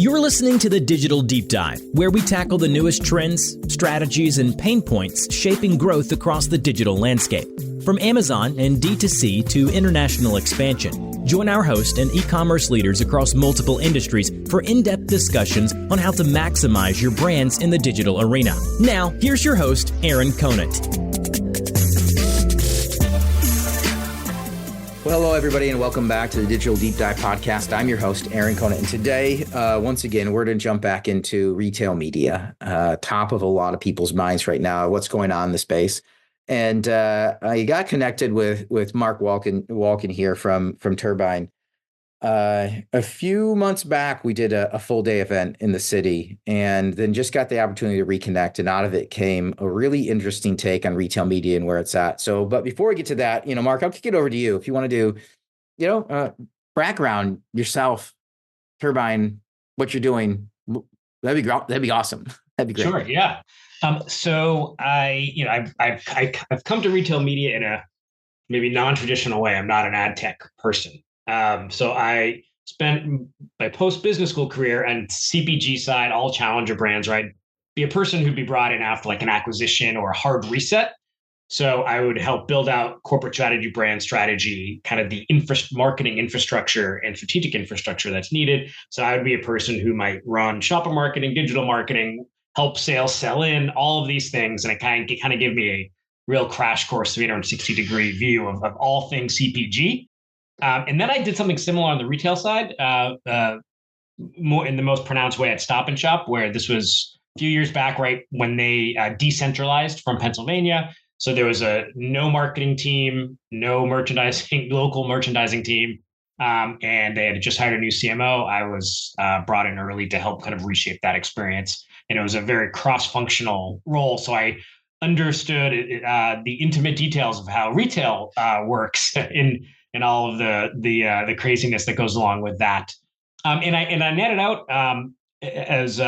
You're listening to the Digital Deep Dive, where we tackle the newest trends, strategies, and pain points shaping growth across the digital landscape. From Amazon and D2C to international expansion, join our host and e-commerce leaders across multiple industries for in-depth discussions on how to maximize your brands in the digital arena. Now, here's your host, Aaron Conant. Well, hello, everybody, and welcome back to the Digital Deep Dive podcast. I'm your host, Aaron Conant, and today, once again, we're going to jump back into retail media, top of a lot of people's minds right now, what's going on in the space. And I got connected with Marc Walkin here from Turbyne. A few months back, we did a full day event in the city, and then just got the opportunity to reconnect. And out of it came a really interesting take on retail media and where it's at. So, but before we get to that, Marc, I'll kick it over to you if you want to do, background yourself, Turbyne, what you're doing. That'd be awesome. That'd be great. Sure. Yeah. So I've come to retail media in a maybe non-traditional way. I'm not an ad tech person. So I spent my post-business school career and CPG side, all challenger brands, right? Be a person who'd be brought in after like an acquisition or a hard reset. So I would help build out corporate strategy, brand strategy, kind of the marketing infrastructure and strategic infrastructure that's needed. So I would be a person who might run shopper marketing, digital marketing, help sales, sell in, all of these things. And it kind of gave me a real crash course, 360-degree view of all things CPG. And then I did something similar on the retail side, more in the most pronounced way at Stop and Shop, where this was a few years back, right when they decentralized from Pennsylvania. So there was no marketing team, no local merchandising team, and they had just hired a new CMO. I was brought in early to help kind of reshape that experience, and it was a very cross-functional role. So I understood the intimate details of how retail works and all of the craziness that goes along with that. And I netted out as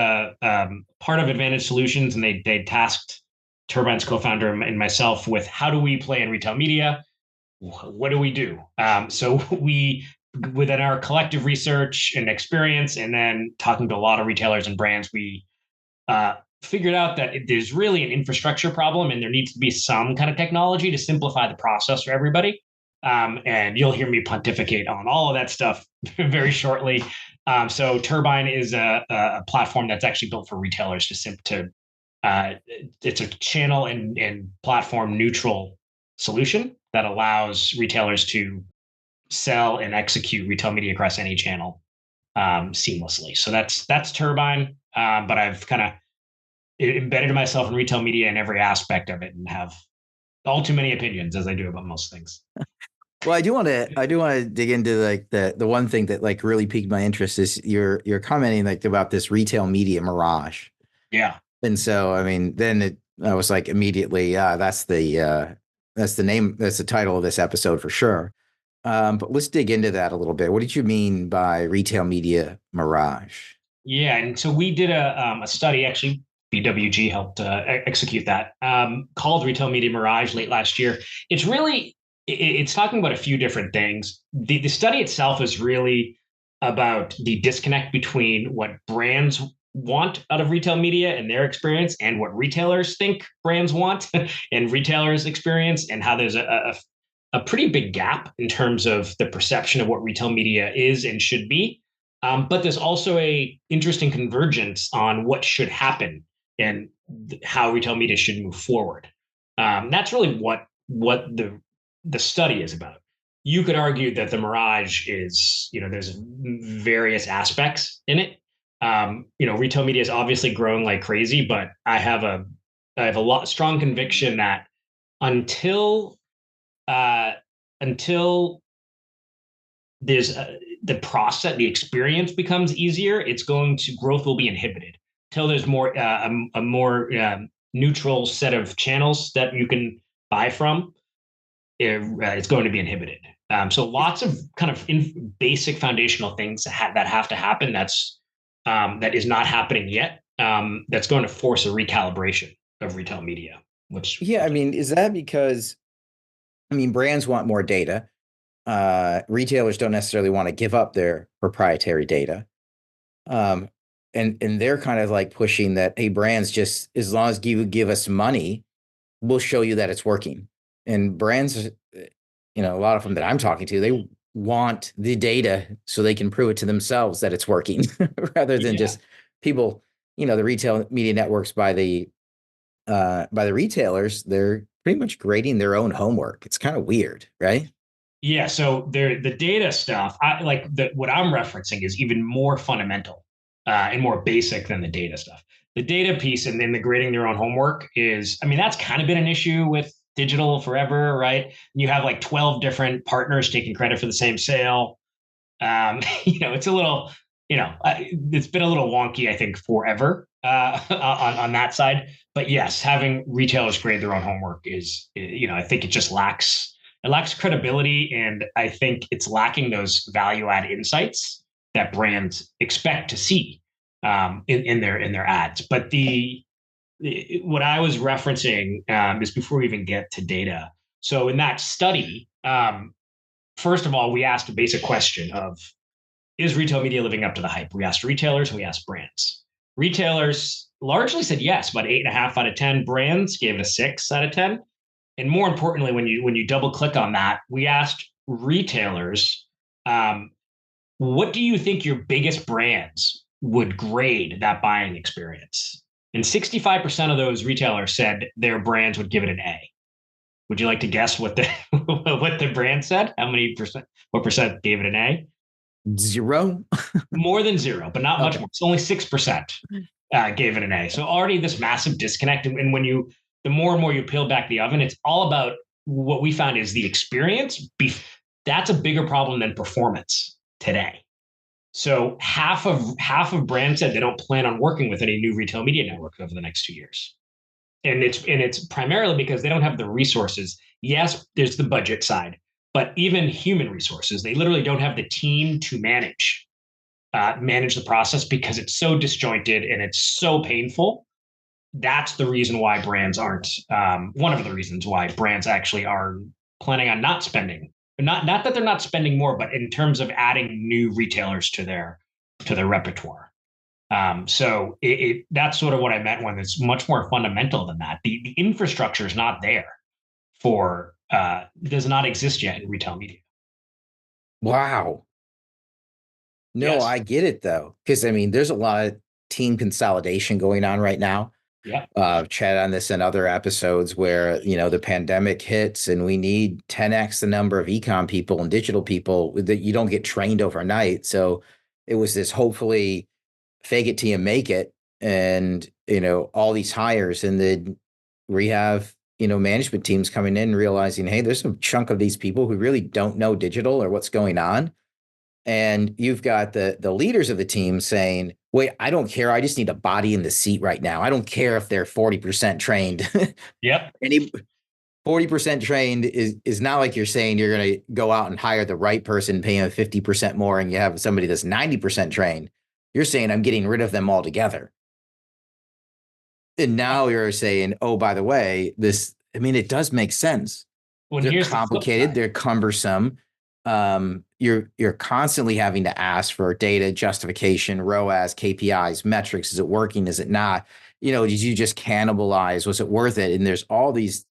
part of Advantage Solutions, and they tasked Turbyne's co-founder and myself with how do we play in retail media? What do we do? So we, within our collective research and experience, and then talking to a lot of retailers and brands, we figured out that there's really an infrastructure problem, and there needs to be some kind of technology to simplify the process for everybody. And you'll hear me pontificate on all of that stuff very shortly. So Turbyne is a platform that's actually built for retailers it's a channel and platform neutral solution that allows retailers to sell and execute retail media across any channel seamlessly. So that's Turbyne. But I've kind of embedded myself in retail media in every aspect of it and have all too many opinions, as I do about most things. Well, I do want to dig into like the one thing that like really piqued my interest is you're commenting like about this retail media Mirage. Yeah. And so, I mean, then I was like immediately, that's the name, that's the title of this episode for sure. But let's dig into that a little bit. What did you mean by retail media Mirage? Yeah. And so we did a study, actually, BWG helped execute that, called Retail Media Mirage late last year. It's talking about a few different things. The study itself is really about the disconnect between what brands want out of retail media and their experience and what retailers think brands want and retailers experience, and how there's a pretty big gap in terms of the perception of what retail media is and should be. But there's also a interesting convergence on what should happen and how retail media should move forward. That's really what the study is about. You could argue that the Mirage is, there's various aspects in it. Retail media is obviously growing like crazy, but I have a strong conviction that until there's the process, the experience becomes easier, growth will be inhibited. Till there's a more neutral set of channels that you can buy from, it's going to be inhibited. So lots of kind of basic foundational things that have to happen. That is not happening yet. That's going to force a recalibration of retail media. Is that because, brands want more data. Retailers don't necessarily want to give up their proprietary data. and they're kind of like pushing that, hey, brands, just as long as you give us money, we'll show you that it's working. And brands, a lot of them that I'm talking to, they want the data so they can prove it to themselves that it's working rather than just people, the retail media networks by the retailers, they're pretty much grading their own homework. It's kind of weird, right? Yeah. So the data stuff, what I'm referencing is even more fundamental and more basic than the data stuff. The data piece and then the grading their own homework is, that's kind of been an issue with digital forever, right? You have like 12 different partners taking credit for the same sale. It's a little, it's been a little wonky, I think, forever on that side. But yes, having retailers grade their own homework is, I think it just lacks credibility, and I think it's lacking those value add insights that brands expect to see in their ads. But what I was referencing is before we even get to data. So in that study, first of all, we asked a basic question of, is retail media living up to the hype? We asked retailers and we asked brands. Retailers largely said yes, about 8.5 out of 10. Brands gave it a 6 out of 10. And more importantly, when you double click on that, we asked retailers, what do you think your biggest brands would grade that buying experience? And 65% of those retailers said their brands would give it an A. Would you like to guess what the brand said? What percent gave it an A? 0? More than 0, but not much more. It's only 6% gave it an A. So already this massive disconnect. And the more and more you peel back the oven, it's all about what we found is the experience. That's a bigger problem than performance today. So half of brands said they don't plan on working with any new retail media network over the next 2 years. And it's primarily because they don't have the resources. Yes, there's the budget side, but even human resources, they literally don't have the team to manage the process because it's so disjointed and it's so painful. That's the reason why brands aren't, one of the reasons why brands actually are planning on not spending. Not that they're not spending more, but in terms of adding new retailers to their repertoire. So that's sort of what I meant when it's much more fundamental than that. The infrastructure is not there does not exist yet in retail media. Wow. No, yes. I get it though. Because there's a lot of team consolidation going on right now. Yeah. Chat on this in other episodes where, the pandemic hits and we need 10x the number of e-com people and digital people that you don't get trained overnight. So it was this hopefully fake it till you make it. And, all these hires, and then we have, management teams coming in realizing, hey, there's a chunk of these people who really don't know digital or what's going on. And you've got the leaders of the team saying, wait, I don't care. I just need a body in the seat right now. I don't care if they're 40% trained. Yep. 40% trained is not like you're saying you're going to go out and hire the right person, pay them 50% more, and you have somebody that's 90% trained. You're saying I'm getting rid of them altogether. And now you're saying, oh, by the way, it does make sense. Well, they're complicated. They're cumbersome. You're constantly having to ask for data, justification, ROAS, KPIs, metrics. Is it working? Is it not? Did you just cannibalize? Was it worth it? And there's all these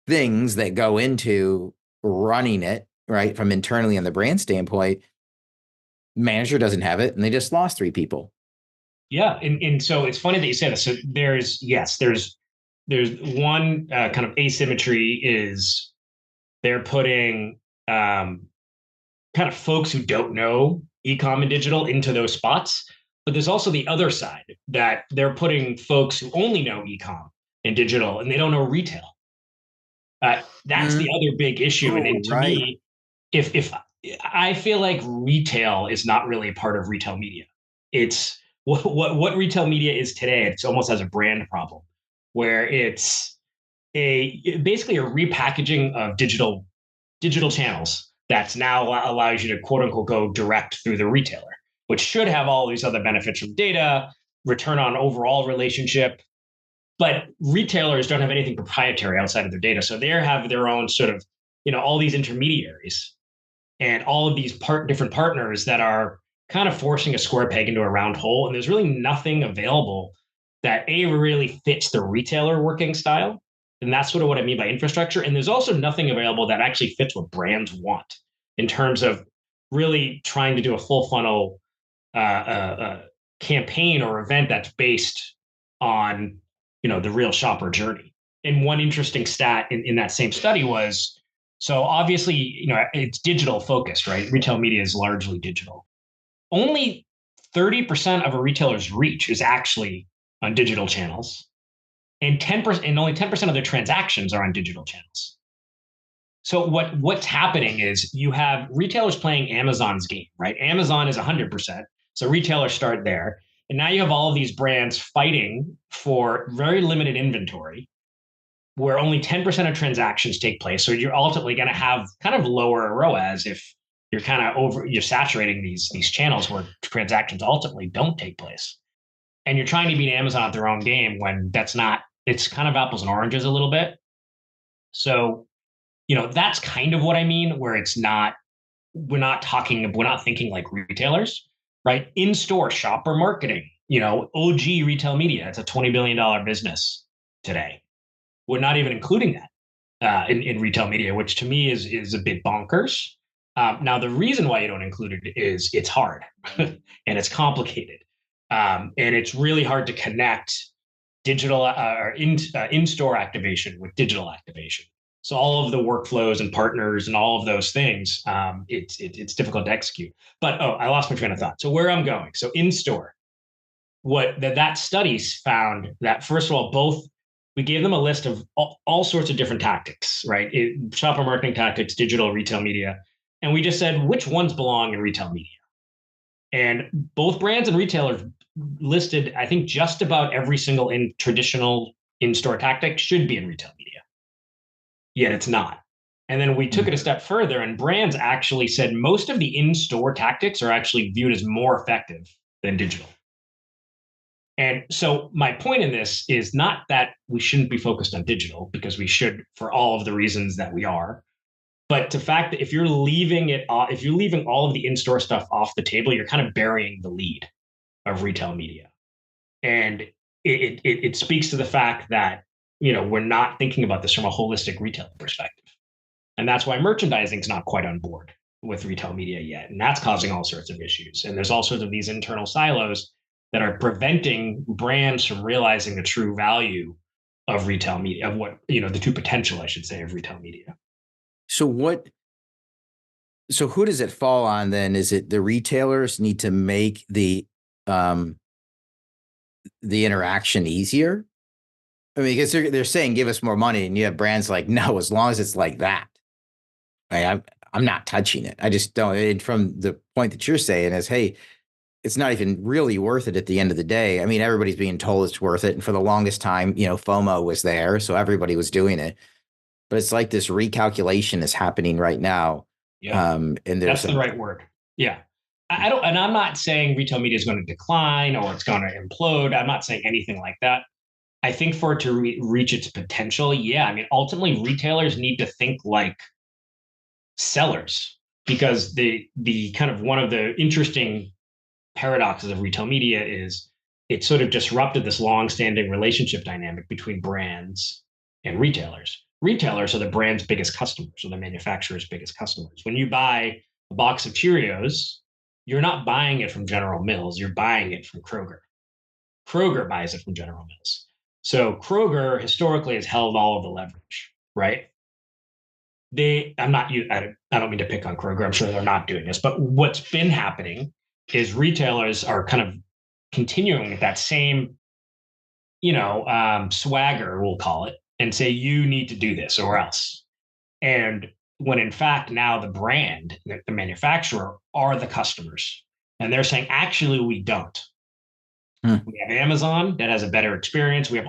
things that go into running it, right? From internally on the brand standpoint, manager doesn't have it, and they just lost 3 people. Yeah. And so it's funny that you say this. So there's one kind of asymmetry is they're putting kind of folks who don't know e-com and digital into those spots. But there's also the other side that they're putting folks who only know e-com and digital and they don't know retail. That's the other big issue. And to me, if I feel like retail is not really a part of retail media, it's what retail media is today. It's almost as a brand problem where it's basically a repackaging of digital channels that's now allows you to quote unquote go direct through the retailer, which should have all these other benefits from data, return on overall relationship. But retailers don't have anything proprietary outside of their data. So they have their own sort of, all these intermediaries and all of these different partners that are kind of forcing a square peg into a round hole. And there's really nothing available that really fits the retailer working style. And that's sort of what I mean by infrastructure. And there's also nothing available that actually fits what brands want in terms of really trying to do a full funnel campaign or event that's based on, the real shopper journey. And one interesting stat in that same study was, so obviously, it's digital focused, right? Retail media is largely digital. Only 30% of a retailer's reach is actually on digital channels, and 10% and only 10% of their transactions are on digital channels. So what's happening is you have retailers playing Amazon's game, right? Amazon is 100%. So retailers start there. And now you have all of these brands fighting for very limited inventory where only 10% of transactions take place. So you're ultimately going to have kind of lower ROAS if you're kind of you're saturating these channels where transactions ultimately don't take place. And you're trying to beat Amazon at their own game when it's kind of apples and oranges a little bit. So, that's kind of what I mean, where we're not thinking like retailers, right? In-store shopper marketing, OG retail media, it's a $20 billion business today. We're not even including that in retail media, which to me is a bit bonkers. Now, the reason why you don't include it is it's hard and it's complicated. And it's really hard to connect digital or in-store activation with digital activation. So all of the workflows and partners and all of those things, it's difficult to execute. But I lost my train of thought. So where I'm going, so in-store, that studies found that first of all, we gave them a list of all sorts of different tactics, right? Shopper marketing tactics, digital, retail media, and we just said which ones belong in retail media. And both brands and retailers listed, I think, just about every single traditional in-store tactic should be in retail media. Yet it's not. And then we took it a step further, and brands actually said most of the in-store tactics are actually viewed as more effective than digital. And so my point in this is not that we shouldn't be focused on digital, because we should for all of the reasons that we are. But the fact that if you're leaving all of the in-store stuff off the table, you're kind of burying the lead of retail media. And it speaks to the fact that, we're not thinking about this from a holistic retail perspective. And that's why merchandising is not quite on board with retail media yet. And that's causing all sorts of issues. And there's all sorts of these internal silos that are preventing brands from realizing the true value of retail media, of what, the true potential, I should say, of retail media. So who does it fall on then? Is it the retailers need to make the interaction easier? I mean, because they're saying give us more money, and you have brands like, no, as long as it's like that, I'm not touching it. I just don't. And from the point that you're saying is, hey, it's not even really worth it at the end of the day. I mean, everybody's being told it's worth it, and for the longest time, FOMO was there, so everybody was doing it. But it's like this recalculation is happening right now. Yeah, and that's the right word. Yeah. And I'm not saying retail media is going to decline or it's going to implode. I'm not saying anything like that. I think for it to reach its potential, ultimately retailers need to think like sellers, because the kind of one of the interesting paradoxes of retail media is it sort of disrupted this long-standing relationship dynamic between brands and retailers. Retailers are the brand's biggest customers, or the manufacturer's biggest customers. When you buy a box of Cheerios, you're not buying it from General Mills, you're buying it from Kroger. Kroger buys it from General Mills. So Kroger historically has held all of the leverage, right? I don't mean to pick on Kroger. I'm sure they're not doing this, but what's been happening is retailers are kind of continuing with that same, swagger, we'll call it, and say, you need to do this or else. And when in fact, now the brand, the manufacturer, are the customers. And they're saying, actually, we don't. We have Amazon that has a better experience. We have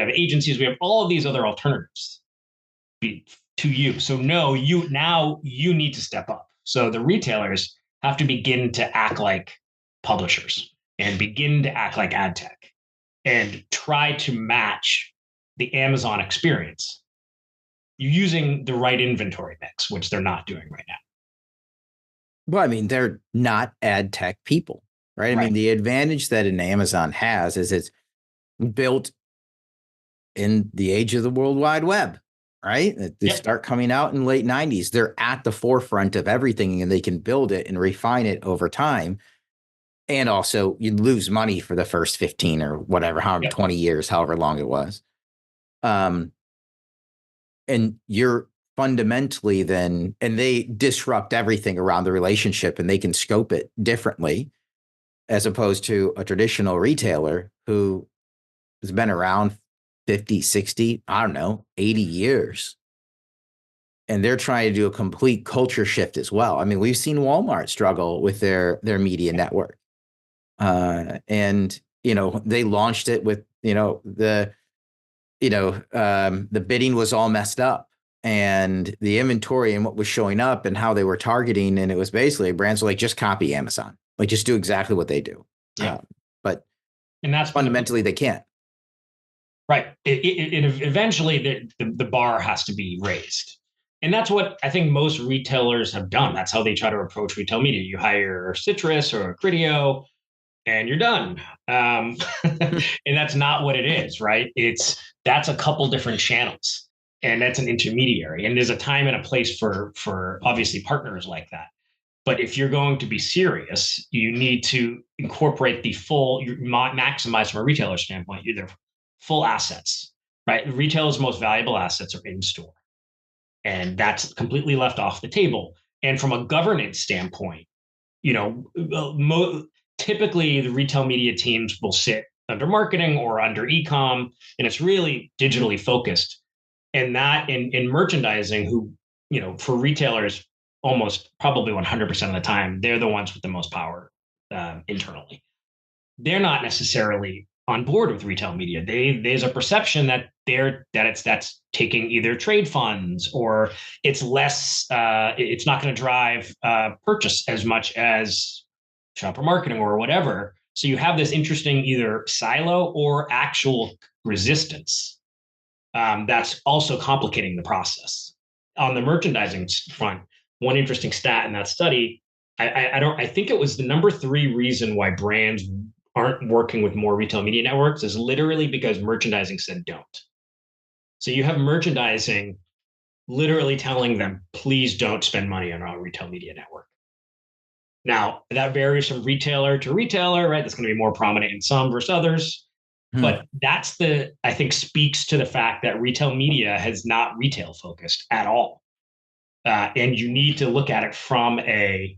agencies, we have all of these other alternatives to you. So no, you need to step up. So the retailers have to begin to act like publishers and begin to act like ad tech and try to match the Amazon experience using the right inventory mix, which they're not doing right now. Well, I mean, they're not ad tech people, right? I mean, the advantage that an Amazon has is it's built in the age of the World Wide Web, right? They start coming out in late 90s. They're at the forefront of everything, and they can build it and refine it over time. And also, you lose money for the first 15 or whatever, 20 years, however long it was. And you're fundamentally then, and they disrupt everything around the relationship, and they can scope it differently as opposed to a traditional retailer who has been around 50, 60, I don't know, 80 years. And they're trying to do a complete culture shift as well. I mean, we've seen Walmart struggle with their media network. And, they launched it with, the bidding was all messed up, and the inventory and what was showing up and how they were targeting. And it was basically brands were like, just copy Amazon, like just do exactly what they do. But and that's fundamentally they can't. Right. It eventually the bar has to be raised. And that's what I think most retailers have done. That's how they try to approach retail media. You hire Citrus or Criteo and you're done. And that's not what it is, right? That's a couple different channels, and that's an intermediary. And there's a time and a place for obviously partners like that. But if you're going to be serious, you need to incorporate maximize from a retailer standpoint, their full assets, right? Retailer's most valuable assets are in store. And that's completely left off the table. And from a governance standpoint, typically the retail media teams will sit under marketing or under e-com, and it's really digitally focused. And that in merchandising, who, for retailers, almost probably 100% of the time, they're the ones with the most power internally. They're not necessarily on board with retail media. There's a perception that that's taking either trade funds, or it's less. It's not going to drive purchase as much as shopper marketing or whatever. So you have this interesting either silo or actual resistance that's also complicating the process. On the merchandising front, one interesting stat in that study, I think it was the number 3 reason why brands aren't working with more retail media networks is literally because merchandising said don't. So you have merchandising literally telling them, please don't spend money on our retail media network. Now, that varies from retailer to retailer, right? That's going to be more prominent in some versus others. But that's I think speaks to the fact that retail media has not retail focused at all. And you need to look at it from a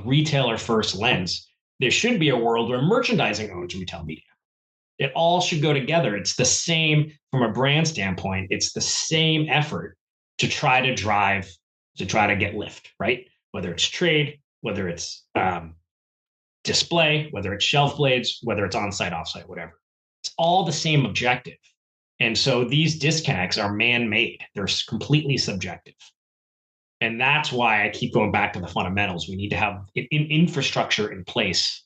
retailer first lens. There should be a world where merchandising owns retail media. It all should go together. It's the same from a brand standpoint. It's the same effort to try to get lift, right? Whether it's trade, whether it's display, whether it's shelf blades, whether it's on-site, off-site, whatever. It's all the same objective. And so these disconnects are man-made. They're completely subjective. And that's why I keep going back to the fundamentals. We need to have an infrastructure in place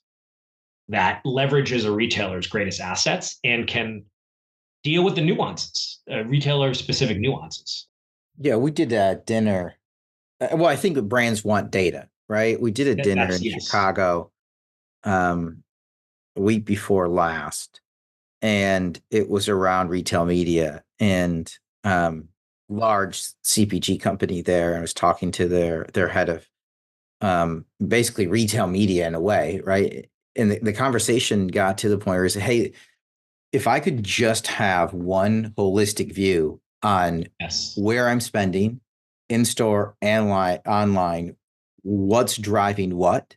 that leverages a retailer's greatest assets and can deal with the nuances, retailer-specific nuances. Yeah, we did a dinner. Well, I think brands want data, right? We did a dinner in Chicago a week before last, and it was around retail media and large CPG company there. I was talking to their head of basically retail media in a way, right? And the conversation got to the point where he said, hey, if I could just have one holistic view on where I'm spending in store and online, what's driving what,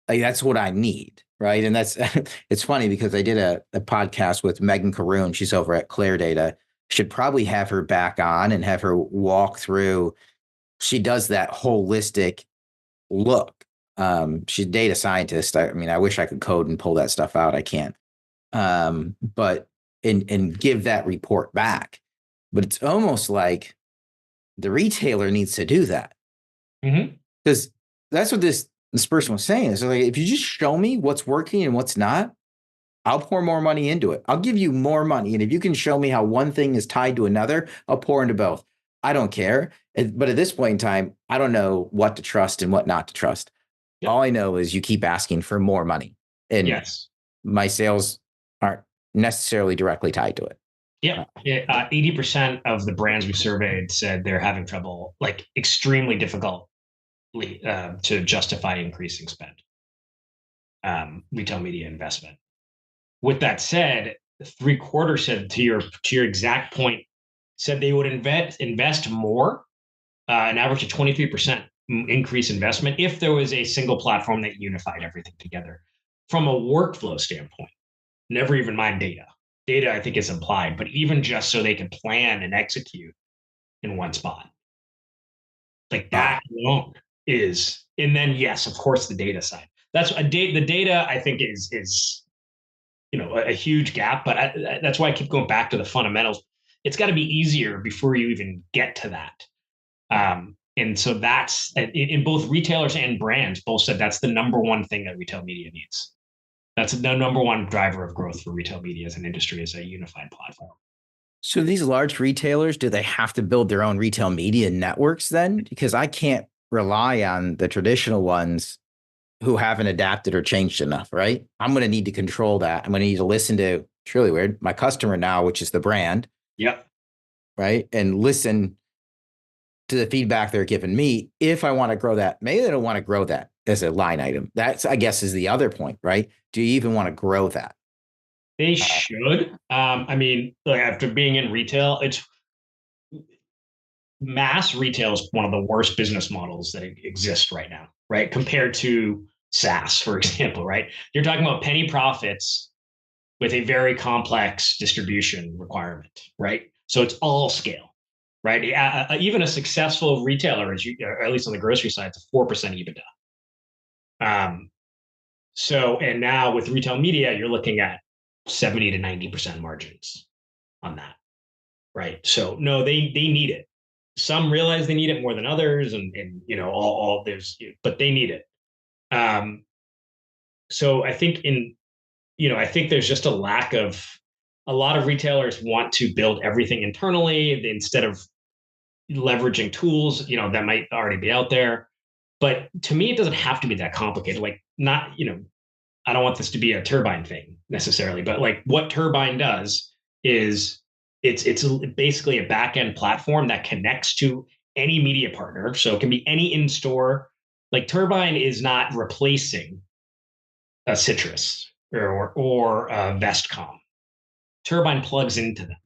like, that's what I need. Right. And that's, it's funny because I did a podcast with Megan Caroon. She's over at Claire Data. Should probably have her back on and have her walk through. She does that holistic look. She's a data scientist. I mean, I wish I could code and pull that stuff out. I can't. But and give that report back. But it's almost like the retailer needs to do that. Because that's what this person was saying. Is like, if you just show me what's working and what's not, I'll pour more money into it. I'll give you more money. And if you can show me how one thing is tied to another, I'll pour into both. I don't care. But at this point in time, I don't know what to trust and what not to trust. Yep. All I know is you keep asking for more money, and Yes. my sales aren't necessarily directly tied to it. Yeah. 80% of the brands we surveyed said they're having trouble, like extremely difficult to justify increasing spend, retail media investment. With that said, 3/4 said to your exact point, said they would invest more, an average of 23% increase investment if there was a single platform that unified everything together. From a workflow standpoint, never even mind data. Data, I think, is implied, but even just so they can plan and execute in one spot, like that alone is. And then, yes, of course, the data side. That's the data. I think is a huge gap, but that's why I keep going back to the fundamentals. It's got to be easier before you even get to that. And so that's in both retailers and brands both said that's the number one thing that retail media needs. That's the number one driver of growth for retail media as an industry, is a unified platform. So these large retailers, do they have to build their own retail media networks then? Because I can't rely on the traditional ones who haven't adapted or changed enough, right? I'm going to need to control that. I'm going to need to listen to, it's really weird, my customer now, which is the brand. Yep. Right. And listen to the feedback they're giving me if I want to grow that. Maybe they don't want to grow that as a line item. That's, I guess, is the other point, right? Do you even want to grow that? They should. I mean, like, after being in retail, it's mass retail is one of the worst business models that exist right now, right? Compared to SaaS, for example, right? You're talking about penny profits with a very complex distribution requirement, right? So it's all scale, right? Even a successful retailer, or at least on the grocery side, it's a 4% EBITDA. So, and now with retail media, you're looking at 70 to 90% margins on that, right? So no, they need it. Some realize they need it more than others, and all there's, but they need it. So I think I think there's just a lot of retailers want to build everything internally instead of leveraging tools, that might already be out there. But to me, it doesn't have to be that complicated. Like, not, I don't want this to be a Turbyne thing necessarily, but like what Turbyne does is it's basically a back-end platform that connects to any media partner. So it can be any in-store. Like, Turbyne is not replacing a Citrus or a Vestcom. Turbyne plugs into them.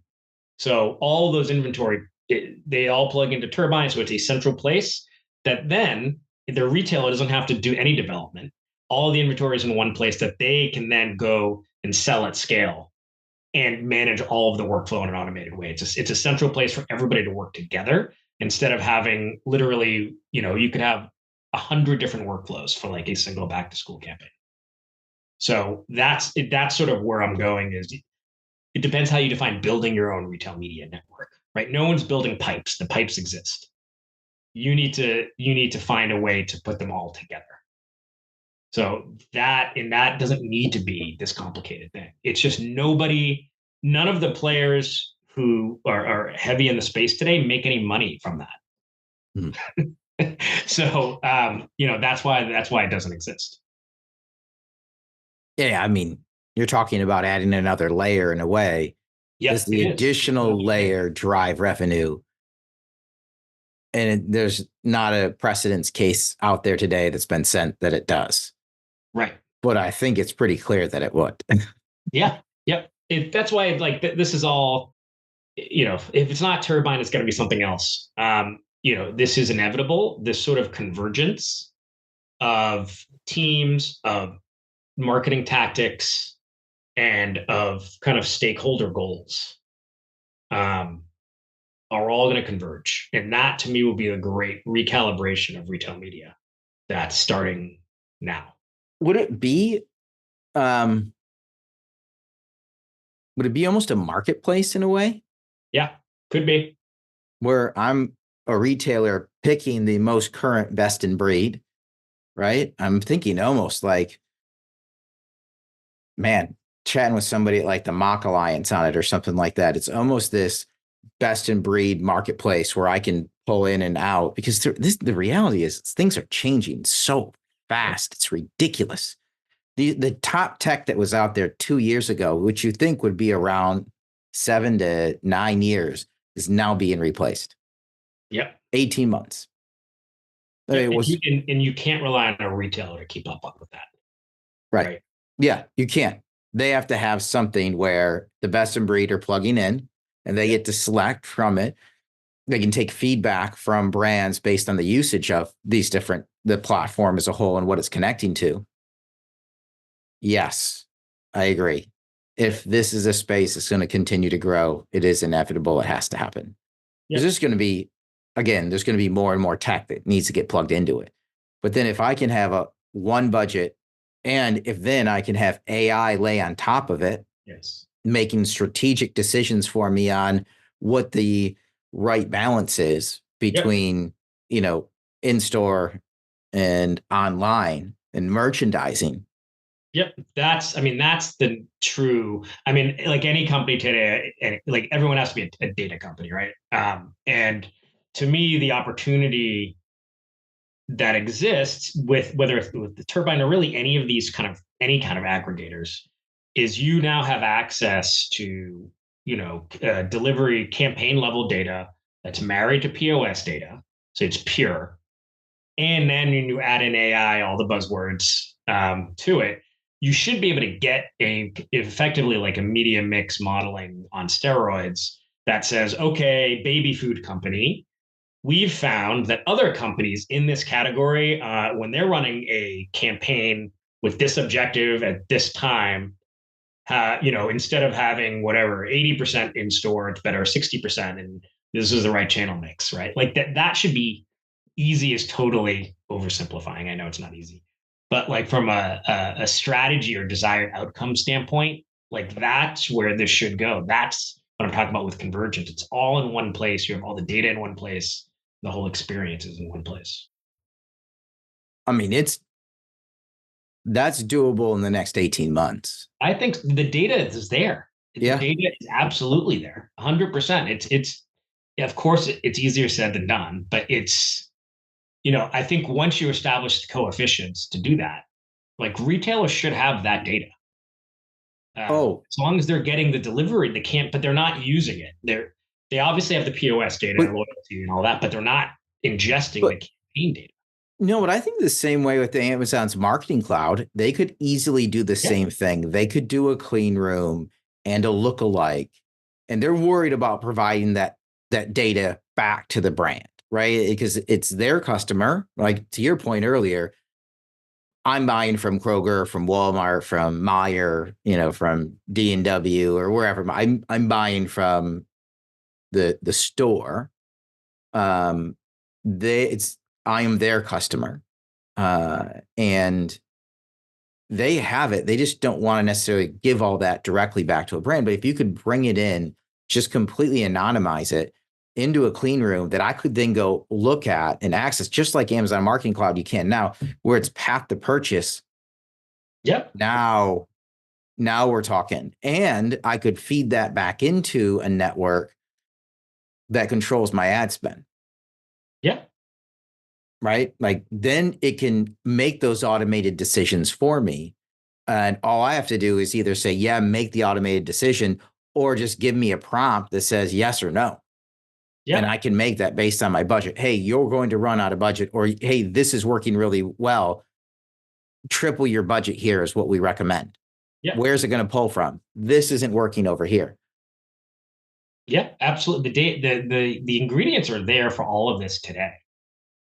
So all of those inventory, they all plug into Turbyne. So it's a central place that then the retailer doesn't have to do any development. All the inventory is in one place that they can then go and sell at scale and manage all of the workflow in an automated way. It's a central place for everybody to work together, instead of having literally, you could have 100 different workflows for like a single back to school campaign. So that's sort of where I'm going. Is it depends how you define building your own retail media network, right? No one's building pipes. The pipes exist. You need to find a way to put them all together. So that doesn't need to be this complicated thing. It's just none of the players who are heavy in the space today make any money from that. So that's why it doesn't exist. Yeah, I mean, you're talking about adding another layer in a way. Yes, does the additional layer drive revenue? And there's not a precedence case out there today that's been sent that it does. Right. But I think it's pretty clear that it would. Yeah. Yep. That's why, like, this is all, if it's not Turbyne, it's going to be something else. This is inevitable. This sort of convergence of teams, of marketing tactics, and of kind of stakeholder goals are all going to converge. And that, to me, will be a great recalibration of retail media that's starting now. Would it be almost a marketplace in a way? Yeah, could be. Where I'm a retailer picking the most current best in breed, right? I'm thinking almost like, man, chatting with somebody like the Mock Alliance on it or something like that. It's almost this best in breed marketplace where I can pull in and out, because the reality is things are changing so fast. It's ridiculous. The top tech that was out there 2 years ago, which you think would be around 7 to 9 years, is now being replaced. Yep. 18 months. Yep. And you can't rely on a retailer to keep up with that. Right. Yeah, you can't. They have to have something where the best in breed are plugging in and they get to select from it. They can take feedback from brands based on the usage of the platform as a whole and what it's connecting to. Yes, I agree. If this is a space that's going to continue to grow, it is inevitable. It has to happen. Yep. There's going to be more and more tech that needs to get plugged into it. But then if I can have one budget, and if then I can have AI lay on top of it, yes, making strategic decisions for me on what the right balance is between, in-store and online and merchandising. Yep. That's the true, like any company today, like everyone has to be a data company, right? And to me, the opportunity that exists with whether it's with the Turbyne or really any of these any kind of aggregators is you now have access to, delivery campaign level data that's married to POS data. So it's pure. And then when you add in AI, all the buzzwords to it, you should be able to get effectively like a media mix modeling on steroids that says, okay, baby food company, we've found that other companies in this category, when they're running a campaign with this objective at this time, instead of having whatever 80% in store, it's better 60%, and this is the right channel mix, right? Like that should be easy. Is totally oversimplifying. I know it's not easy, but like from a strategy or desired outcome standpoint, like that's where this should go. That's what I'm talking about with convergence. It's all in one place. You have all the data in one place. The whole experience is in one place. That's doable in the next 18 months. I think the data is there. The data is absolutely there. 100%. It's of course it's easier said than done, but it's, I think once you establish the coefficients to do that, like retailers should have that data. As long as they're getting the delivery, but they're not using it. They obviously have the POS data, loyalty and all that, but they're not ingesting the campaign data. No, but I think the same way with the Amazon's Marketing Cloud, they could easily do the same thing. They could do a clean room and a lookalike, and they're worried about providing that data back to the brand, right? Because it's their customer. Like to your point earlier, I'm buying from Kroger, from Walmart, from Meijer, from D&W or wherever. I'm buying from the store. I am their customer, and they have it. They just don't want to necessarily give all that directly back to a brand. But if you could bring it in, just completely anonymize it into a clean room that I could then go look at and access, just like Amazon Marketing Cloud you can now, where it's path to purchase. Yep. Now we're talking. And I could feed that back into a network that controls my ad spend. Yeah. Right? Like then it can make those automated decisions for me. And all I have to do is either say, make the automated decision, or just give me a prompt that says yes or no. Yeah. And I can make that based on my budget. Hey, you're going to run out of budget, or hey, this is working really well. Triple your budget here is what we recommend. Yeah. Where's it going to pull from? This isn't working over here. Yeah, absolutely. The ingredients are there for all of this today.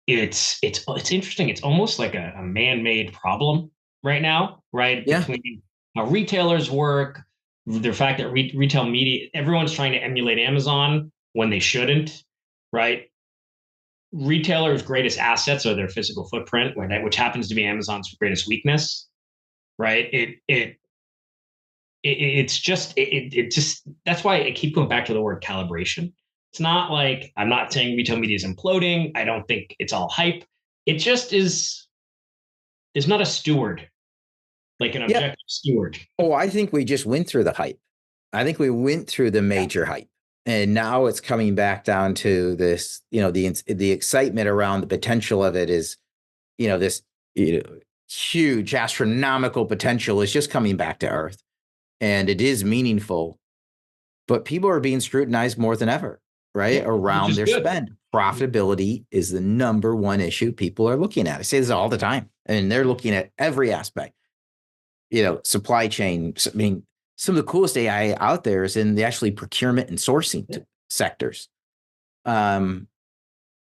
It's interesting. It's almost like a man-made problem right now, right? Yeah. Between how retailers work, the fact that retail media, everyone's trying to emulate Amazon when they shouldn't, right? Retailers' greatest assets are their physical footprint, which happens to be Amazon's greatest weakness, right? It's just that's why I keep going back to the word calibration. It's not like, I'm not saying retail media is imploding. I don't think it's all hype. It just is not a steward, like an objective steward. Oh, I think we just went through the hype. I think we went through the major hype. And now it's coming back down to this, the excitement around the potential of it is, this huge astronomical potential is just coming back to earth, and it is meaningful, but people are being scrutinized more than ever, right? Around their spend. Profitability is the number one issue people are looking at. I say this all the time, and they're looking at every aspect, supply chain. I mean, some of the coolest AI out there is in the actually procurement and sourcing sectors.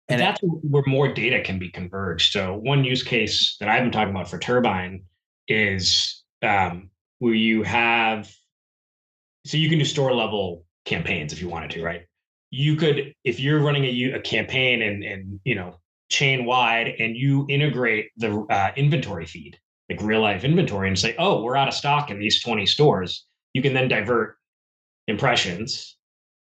And that's where more data can be converged. So one use case that I've been talking about for Turbyne is where you have, so you can do store level campaigns if you wanted to, right? You could, if you're running a campaign and chain wide, and you integrate the inventory feed, like real life inventory, and say, oh, we're out of stock in these 20 stores, you can then divert impressions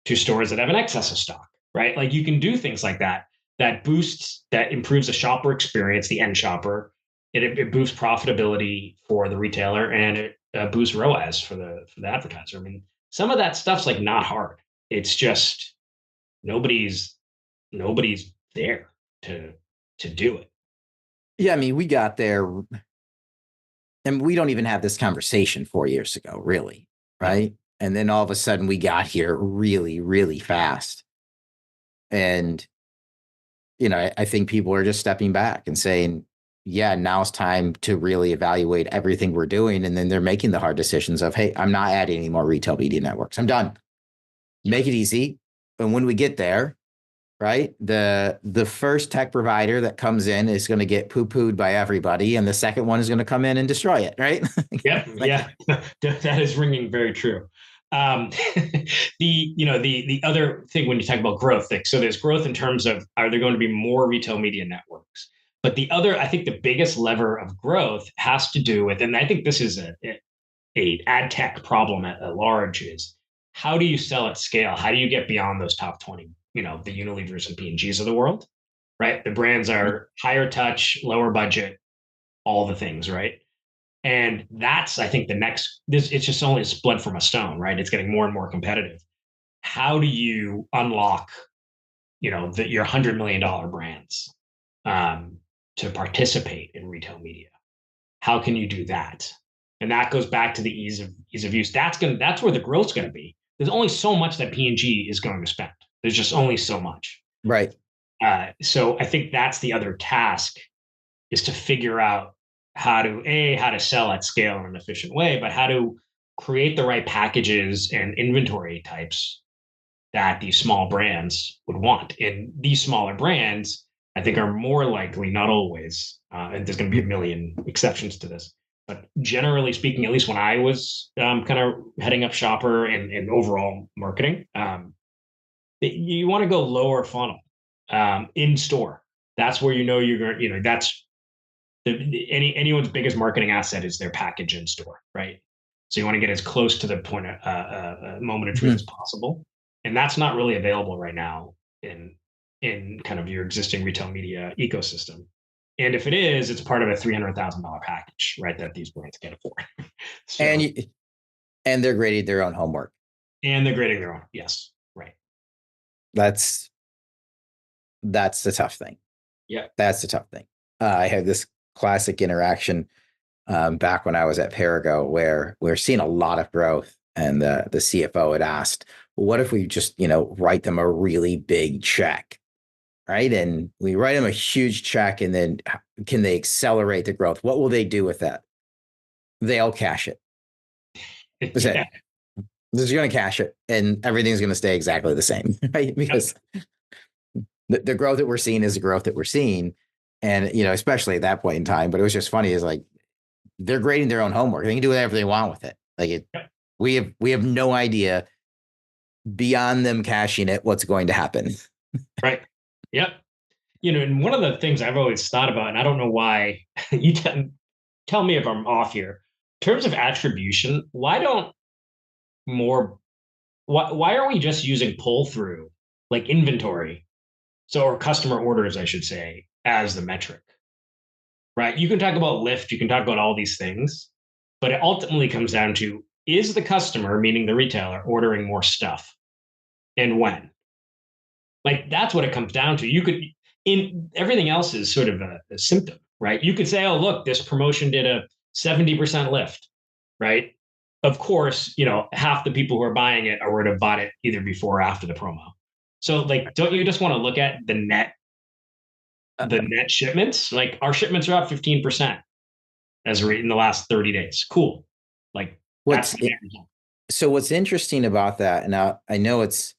to stores that have an excess of stock, right? Like you can do things like that. That improves the shopper experience, the end shopper. It boosts profitability for the retailer, and it boosts ROAS for the advertiser. I mean, some of that stuff's like not hard. It's just nobody's there to do it. Yeah, I mean, we got there, and we don't even have this conversation 4 years ago, really, right? And then all of a sudden we got here really, really fast. And, I think people are just stepping back and saying, yeah, now it's time to really evaluate everything we're doing. And then they're making the hard decisions of, hey, I'm not adding any more retail media networks. I'm done. Make it easy. And when we get there, right, the first tech provider that comes in is going to get poo-pooed by everybody, and the second one is going to come in and destroy it, right? Yeah, that is ringing very true. The other thing when you talk about growth, so there's growth in terms of, are there going to be more retail media networks? But I think the biggest lever of growth has to do with, and I think this is a ad tech problem at large, is how do you sell at scale? How do you get beyond those top 20, the Unilevers and P&Gs of the world, right? The brands are higher touch, lower budget, all the things, right? And that's, I think, it's just only blood from a stone, right? It's getting more and more competitive. How do you unlock, your $100 million brands to participate in retail media? How can you do that? And that goes back to the ease of use. That's where the growth's going to be. There's only so much that P&G is going to spend. There's just only so much. Right. So I think that's the other task, is to figure out how to sell at scale in an efficient way, but how to create the right packages and inventory types that these small brands would want. And these smaller brands, I think, are more likely, not always, and there's going to be a million exceptions to this, but generally speaking, at least when I was kind of heading up Shopper and overall marketing, you want to go lower funnel in store. That's where you're going. That's anyone's biggest marketing asset is their package in store, right? So you want to get as close to the point of moment of truth as possible, and that's not really available right now in kind of your existing retail media ecosystem. And if it is, it's part of a $300,000 package, right, that these brands can't afford. So, and they're grading their own homework. And they're grading their own. Yes, right. That's the tough thing. Yeah, that's the tough thing. I had this classic interaction back when I was at Perigo, where we're seeing a lot of growth, and the CFO had asked, well, what if we just write them a really big check, right? And we write them a huge check, and then can they accelerate the growth? What will they do with that? They'll cash it. That's it. They're going to cash it, and everything's going to stay exactly the same, right? Because the growth that we're seeing is the growth that we're seeing. And, especially at that point in time, but it was just funny, is like, they're grading their own homework. They can do whatever they want with it. Like we have no idea beyond them cashing it, what's going to happen. Right. Yep. And one of the things I've always thought about, and I don't know why, you tell me if I'm off here, in terms of attribution, why aren't we just using pull through, like inventory? So, or customer orders, I should say, as the metric, right? You can talk about lift, you can talk about all these things, but it ultimately comes down to, is the customer, meaning the retailer, ordering more stuff? and when. Like that's what it comes down to. You could, in everything else is sort of a symptom, right? You could say, oh, look, this promotion did a 70% lift, right? Of course, half the people who are buying it would have bought it either before or after the promo. So like, don't you just want to look at the net shipments? Like our shipments are up 15% in the last 30 days. Cool. Like what's interesting about that, now I know it's,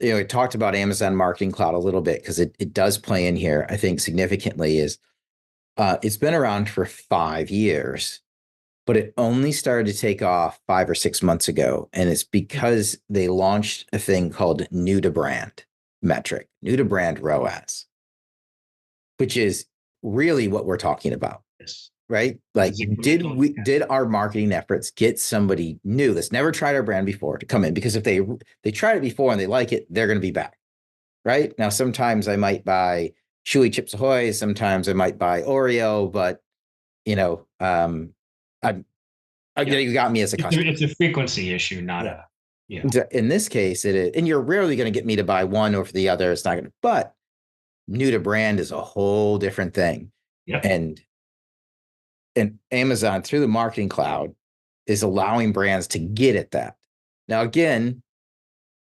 we talked about Amazon Marketing Cloud a little bit because it does play in here, I think significantly is it's been around for 5 years, but it only started to take off 5 or 6 months ago. And it's because they launched a thing called new to brand metric, new to brand ROAS, which is really what we're talking about. Yes. Right? Like, did our marketing efforts get somebody new that's never tried our brand before to come in? Because if they tried it before and they like it, they're going to be back. Right? Now, sometimes I might buy Chewy Chips Ahoy, sometimes I might buy Oreo, but you got me as a customer. It's a frequency issue, not a. In this case, it is, and you're rarely going to get me to buy one over the other. It's not going to. But new to brand is a whole different thing. Yep. And Amazon through the Marketing Cloud is allowing brands to get at that. Now, again,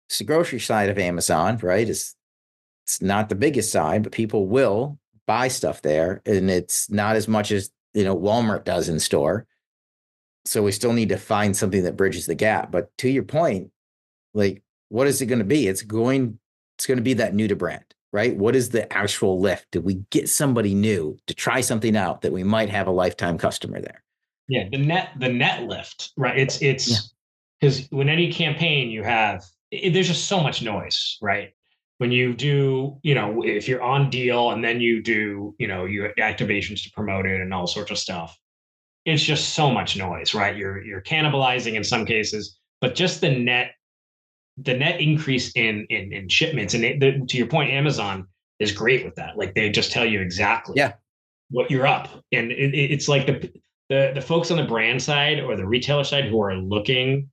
it's the grocery side of Amazon, right? It's not the biggest side, but people will buy stuff there, and it's not as much as Walmart does in store. So we still need to find something that bridges the gap. But to your point, like, what is it going to be? It's going to be that new to brand. Right? What is the actual lift? Did we get somebody new to try something out that we might have a lifetime customer there? Yeah, the net lift, right? It's because when any campaign you have, there's just so much noise, right? When you do, if you're on deal and then you do, your activations to promote it and all sorts of stuff, it's just so much noise, right? You're cannibalizing in some cases, but just the net increase in shipments, and to your point, Amazon is great with that. Like they just tell you exactly what you're up, and it's like the folks on the brand side or the retailer side who are looking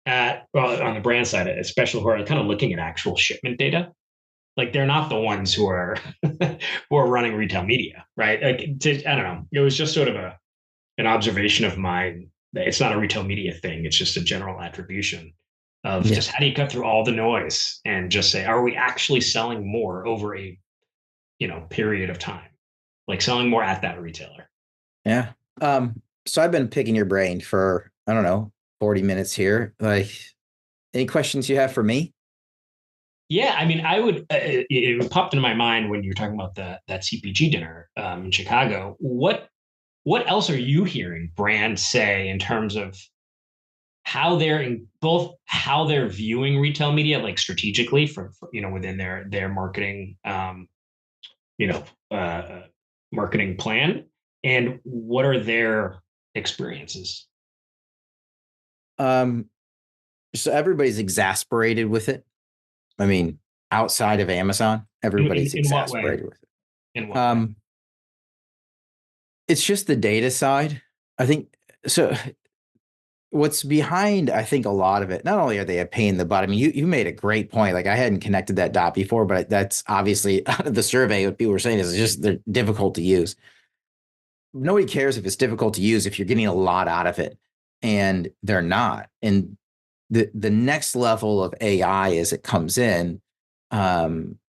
at, well, on the brand side especially, who are kind of looking at actual shipment data. Like they're not the ones who are who are running retail media, right? Like I don't know. It was just sort of an observation of mine that it's not a retail media thing. It's just a general attribution of just how do you cut through all the noise and just say, are we actually selling more over a period of time, like selling more at that retailer? Yeah. So I've been picking your brain for, I don't know, 40 minutes here. Like, any questions you have for me? Yeah, I mean, I would. It popped into my mind when you were talking about that CPG dinner in Chicago. What else are you hearing brands say in terms of how they're viewing retail media, like strategically for within their marketing marketing plan, and what are their experiences? So everybody's exasperated with it. I mean, outside of Amazon, everybody's exasperated with it. In what way? It's just the data side, I think. So what's behind, I think, a lot of it, not only are they a pain in the butt. I mean, you made a great point. Like I hadn't connected that dot before, but that's obviously out of the survey. What people were saying is just they're difficult to use. Nobody cares if it's difficult to use if you're getting a lot out of it, and they're not. And the next level of AI as it comes in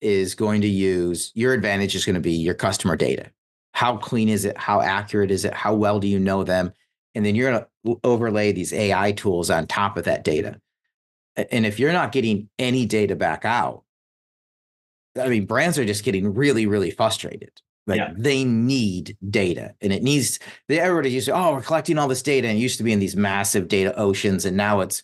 is going to use, your advantage is going to be your customer data. How clean is it? How accurate is it? How well do you know them? And then you're going to overlay these AI tools on top of that data. And if you're not getting any data back out, I mean, brands are just getting really, really frustrated. Like they need data, and everybody used to, we're collecting all this data, and it used to be in these massive data oceans, and now it's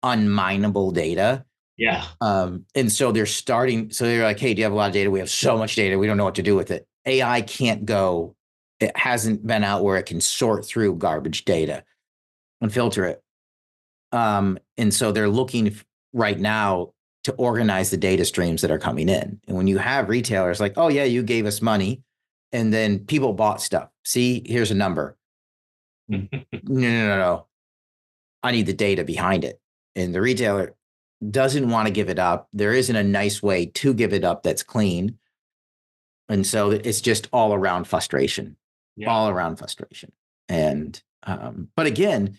unminable data. Yeah. And so they're like, hey, do you have a lot of data? We have so much data. We don't know what to do with it. AI can't go. It hasn't been out where it can sort through garbage data and filter it. And so they're looking right now to organize the data streams that are coming in. And when you have retailers like, oh yeah, you gave us money and then people bought stuff. See, here's a number. No. I need the data behind it. And the retailer, doesn't want to give it up. There isn't a nice way to give it up that's clean. And so it's just all around frustration, all around frustration. And, but again,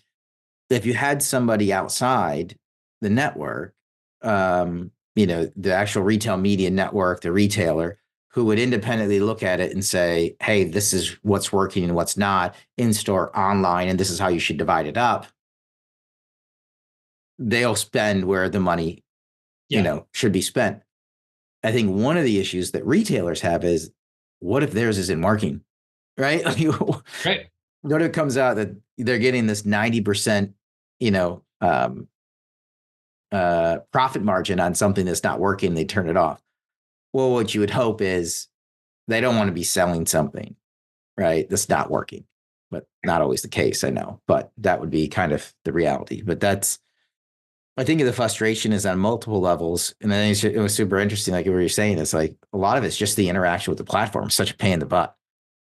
if you had somebody outside the network, the actual retail media network, the retailer, who would independently look at it and say, hey, this is what's working and what's not in store, online, and this is how you should divide it up. They'll spend where the money, should be spent. I think one of the issues that retailers have is, what if theirs isn't working, right? Right. What if it comes out that they're getting this 90%, profit margin on something that's not working, they turn it off. Well, what you would hope is they don't want to be selling something, right, that's not working, but not always the case, I know, but that would be kind of the reality. But I think the frustration is on multiple levels. And then it was super interesting, like what you're saying, it's like a lot of it's just the interaction with the platform, such a pain in the butt,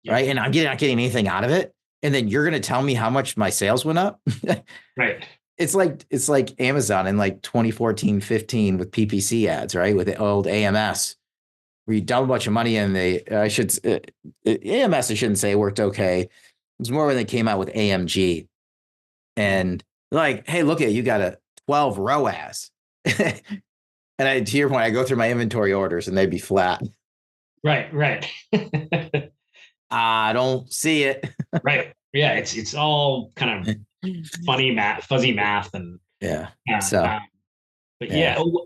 right? And I'm not getting anything out of it. And then you're going to tell me how much my sales went up. Right. It's like Amazon in like 2014, 15 with PPC ads, right? With the old AMS, where you dump a bunch of money in. AMS, I shouldn't say, worked okay. It was more when they came out with AMG, and like, hey, look at, you got a 12 ROAS. And to your point, I go through my inventory orders and they'd be flat. Right. I don't see it. Right. Yeah. It's all kind of funny math, fuzzy math, and but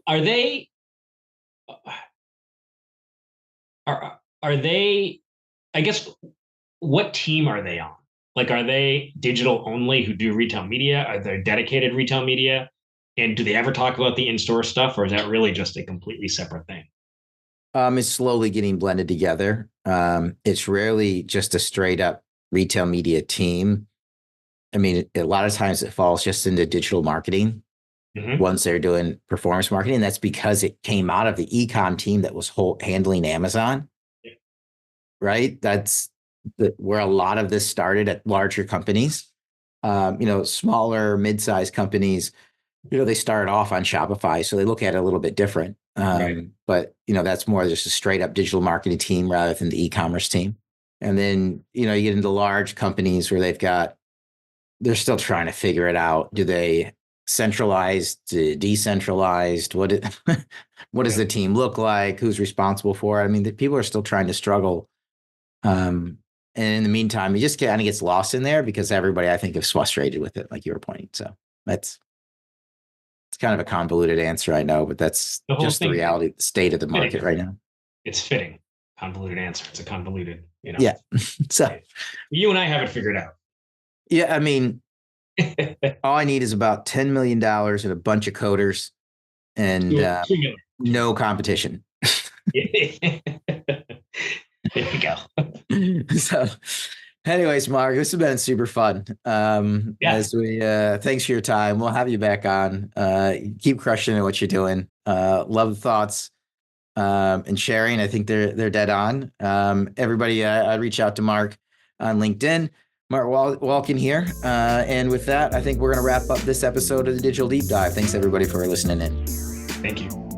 are they? Are they? I guess, what team are they on? Like, are they digital only who do retail media? Are they dedicated retail media? And do they ever talk about the in-store stuff, or is that really just a completely separate thing? It's slowly getting blended together. It's rarely just a straight up retail media team. I mean, a lot of times it falls just into digital marketing once they're doing performance marketing. That's because it came out of the e-com team that was handling Amazon, right? That's where a lot of this started at larger companies. Smaller, mid-sized companies, they started off on Shopify, so they look at it a little bit different. But, that's more just a straight up digital marketing team rather than the e-commerce team. And then, you get into large companies where they're still trying to figure it out. Do they centralize, decentralized? What does the team look like? Who's responsible for it? I mean, the people are still trying to struggle. And in the meantime, it just kind of gets lost in there because everybody, I think, is frustrated with it, like you were pointing. So it's kind of a convoluted answer, I know, but that's just the reality, the state of the market right now. It's fitting. Convoluted answer. It's a convoluted, Yeah. So you and I have it figured out. Yeah. I mean, all I need is about $10 million and a bunch of coders and no competition. There you go. So anyways, Mark, this has been super fun. As we thanks for your time. We'll have you back on. Keep crushing at what you're doing. Love the thoughts and sharing. I think they're dead on. Everybody, I reach out to Mark on LinkedIn. Marc Walkin here. And with that, I think we're going to wrap up this episode of the Digital Deep Dive. Thanks everybody for listening in. Thank you.